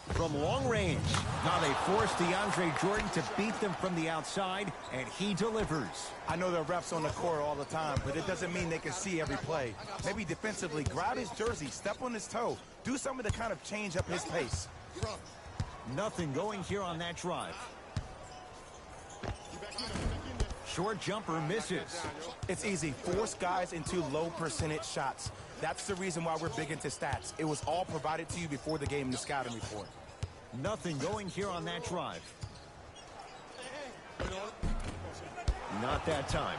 From long range. Now they force DeAndre Jordan to beat them from the outside, and he delivers. I know there are refs on the court all the time, but it doesn't mean they can see every play. Maybe defensively, grab his jersey, step on his toe, do something to kind of change up his pace. Nothing going here on that drive. Short jumper misses. It's easy. Force guys into low percentage shots. That's the reason why we're big into stats. It was all provided to you before the game in the scouting report. Nothing going here on that drive. Not that time.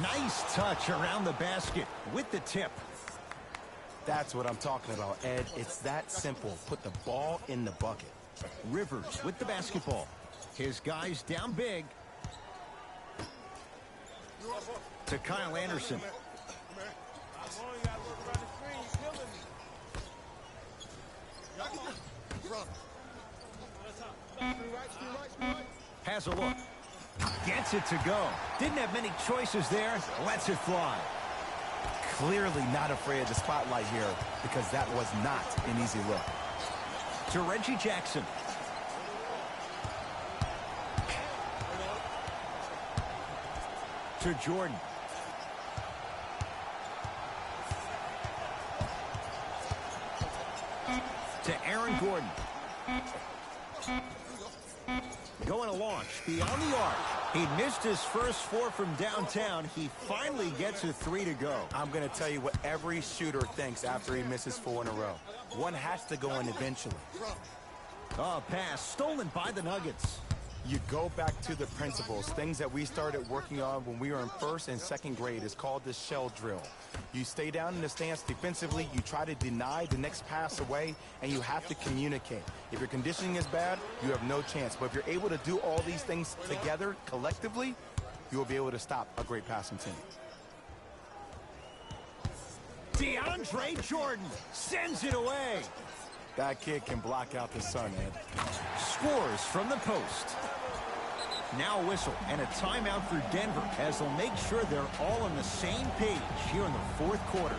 Nice touch around the basket with the tip. That's what I'm talking about, Ed. It's that simple. Put the ball in the bucket. Rivers with the basketball. His guys down big. To Kyle Anderson. Has a look. Gets it to go. Didn't have many choices there. Lets it fly. Clearly not afraid of the spotlight here because that was not an easy look. To Reggie Jackson. To Jordan. To Aaron Gordon. Going to launch beyond the arc. He missed his first 4 from downtown. He finally gets a 3 to go. I'm going to tell you what every shooter thinks after he misses 4 in a row. One has to go in eventually. Oh, pass stolen by the Nuggets. You go back to the principles, things that we started working on when we were in first and second grade. It's called the shell drill. You stay down in the stance defensively, you try to deny the next pass away, and you have to communicate. If your conditioning is bad, you have no chance. But if you're able to do all these things together, collectively, you will be able to stop a great passing team. DeAndre Jordan sends it away. That kid can block out the sun, Ed. Scores from the post. Now a whistle and a timeout for Denver as they'll make sure they're all on the same page here in the fourth quarter.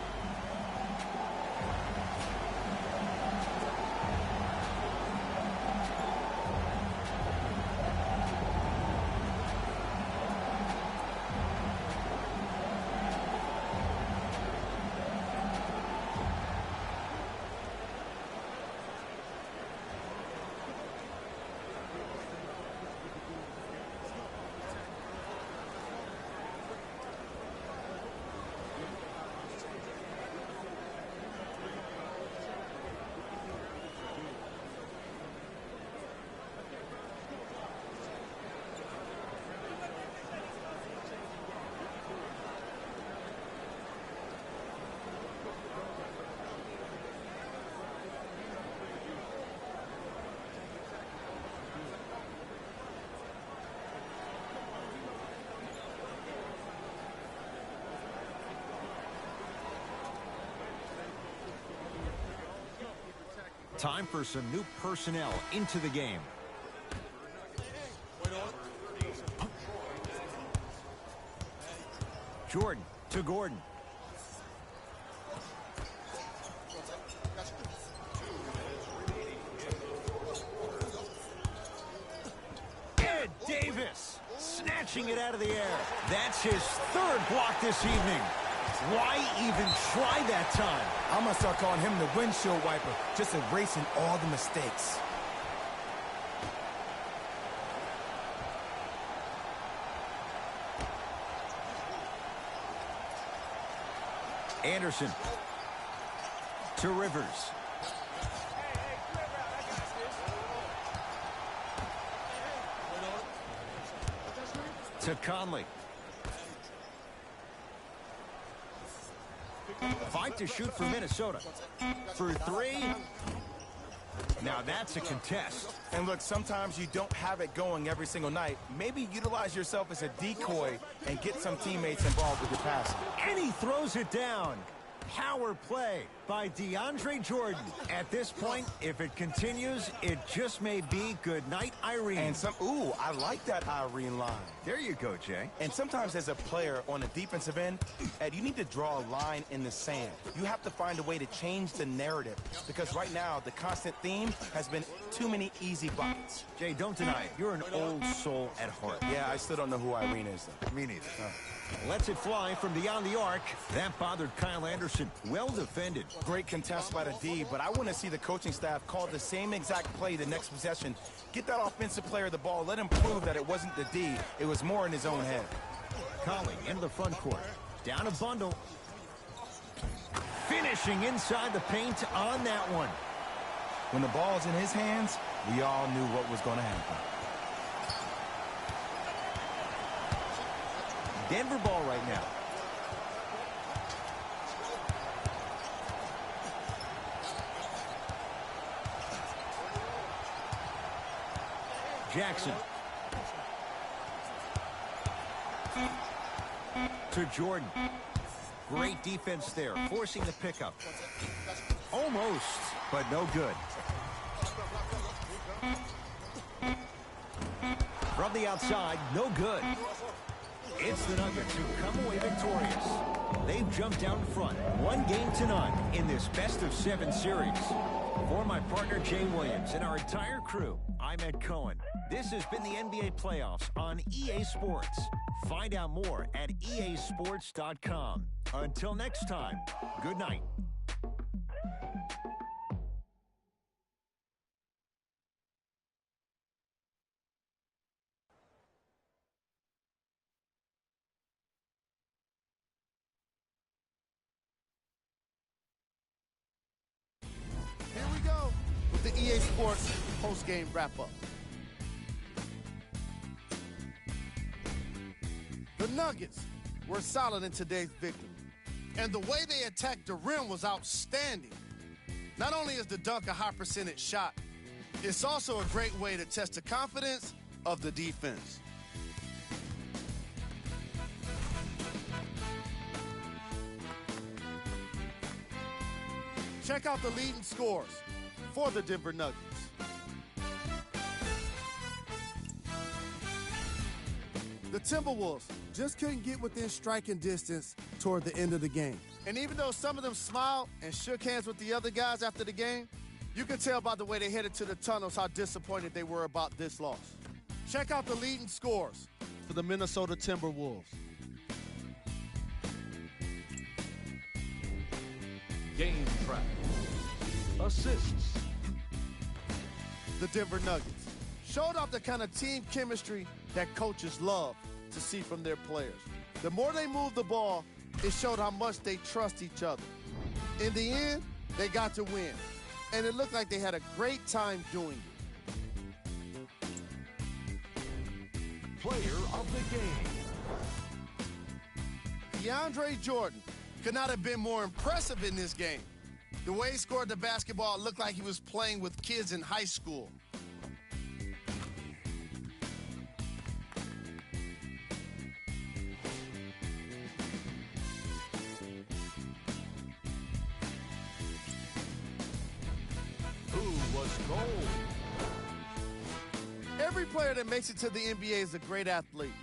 Time for some new personnel into the game. Jordan to Gordon. Ed Davis snatching it out of the air. That's his third block this evening. Why even try that time? I'm going to start calling him the windshield wiper, just erasing all the mistakes. Anderson to Rivers. To Conley. 5 to shoot for Minnesota. For 3. Now that's a contest. And look, sometimes you don't have it going every single night. Maybe utilize yourself as a decoy and get some teammates involved with your passing. And he throws it down. Power play by DeAndre Jordan. At this point, if it continues, it just may be good night, Irene. And ooh, I like that Irene line. There you go, Jay. And sometimes as a player on the defensive end, Ed, you need to draw a line in the sand. You have to find a way to change the narrative because right now the constant theme has been too many easy buckets. Jay, don't deny it. You're an old soul at heart. Yeah, I still don't know who Irene is, though. Me neither. Lets it fly from beyond the arc. That bothered Kyle Anderson. Well defended. Great contest by the D, but I want to see the coaching staff call the same exact play the next possession. Get that offensive player the ball. Let him prove that it wasn't the D. It was more in his own head. Conley into the front court. Down a bundle. Finishing inside the paint on that one. When the ball's in his hands, we all knew what was going to happen. Denver ball right now. Jackson. To Jordan. Great defense there, forcing the pickup. Almost, but no good. From the outside, no good. It's the Nuggets who come away victorious. They've jumped out in front, 1 game to none in this best-of-7 series. For my partner, Jay Williams, and our entire crew, I'm Ed Cohen. This has been the NBA Playoffs on EA Sports. Find out more at easports.com. Until next time, good night. Here we go with the EA Sports post-game wrap-up. The Nuggets were solid in today's victory, and the way they attacked the rim was outstanding. Not only is the dunk a high-percentage shot, it's also a great way to test the confidence of the defense. Check out the leading scores for the Denver Nuggets. The Timberwolves just couldn't get within striking distance toward the end of the game. And even though some of them smiled and shook hands with the other guys after the game, you can tell by the way they headed to the tunnels how disappointed they were about this loss. Check out the leading scores for the Minnesota Timberwolves. Game track. Assists. The Denver Nuggets showed off the kind of team chemistry that coaches love to see from their players. The more they moved the ball, it showed how much they trust each other. In the end, they got to win, and it looked like they had a great time doing it. Player of the game. DeAndre Jordan could not have been more impressive in this game. The way he scored the basketball looked like he was playing with kids in high school. Who was gold? Every player that makes it to the NBA is a great athlete,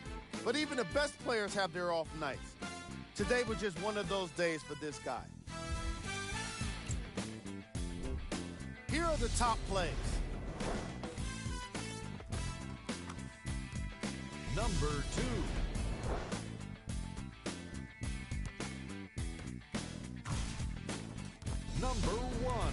but even the best players have their off nights. Today was just one of those days for this guy. Here are the top plays. Number 2. Number 1.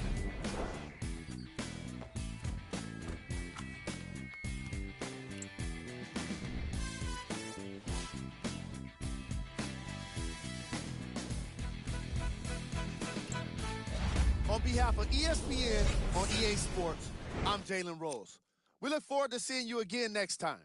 On behalf of ESPN on EA Sports, I'm Jalen Rose. We look forward to seeing you again next time.